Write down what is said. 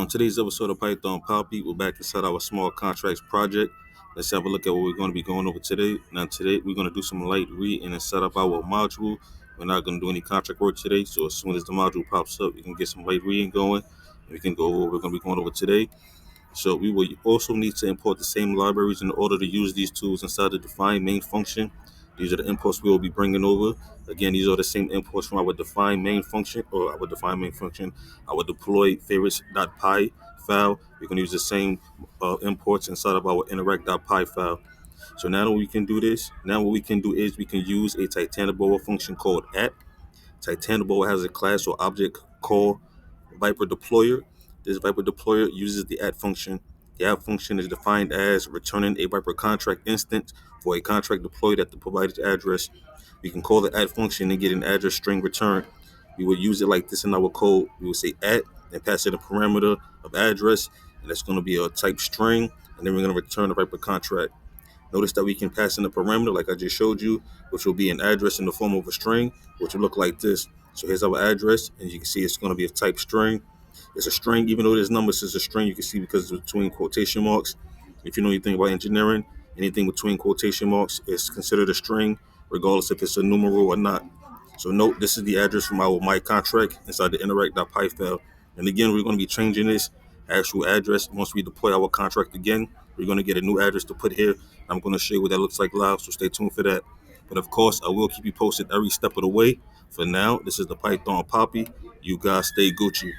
On today's episode of Python Papi, we're back inside our small contracts project. Let's have a look at what we're going to be going over today. Now, today we're going to do some light reading and set up our module. We're not going to do any contract work today, so as soon as the module pops up, we can get some light reading going. And we can go over what we're going to be going over today. So we will also need to import the same libraries in order to use these tools inside the define main function. These are the imports we will be bringing over. Again, these are the same imports from our define main function our deploy favorites.py file. We're going to use the same imports inside of our interact.py file. So now that we can do this, now what we can do is we can use a Titanoboa function called at. Titanoboa has a class or object called Viper deployer. This Viper deployer uses the add function. The add function is defined as returning a Viper contract instance for a contract deployed at the provided address. We can call the add function and get an address string returned. We would use it like this in our code. We would say add and pass it a parameter of address, and that's going to be a type string, and then we're going to return the Viper contract. Notice that we can pass in a parameter like I just showed you, which will be an address in the form of a string, which will look like this. So here's our address, and you can see it's going to be a type string. It's a string, even though there's numbers, it's a string. You can see because it's between quotation marks. If you know anything about engineering, anything between quotation marks is considered a string, regardless if it's a numeral or not. So note, this is the address from our my contract inside the interact.py file. And again, we're going to be changing this actual address once we deploy our contract again. We're going to get a new address to put here. I'm going to show you what that looks like live, so stay tuned for that. But of course, I will keep you posted every step of the way. For now, this is the Python Papi. You guys stay Gucci.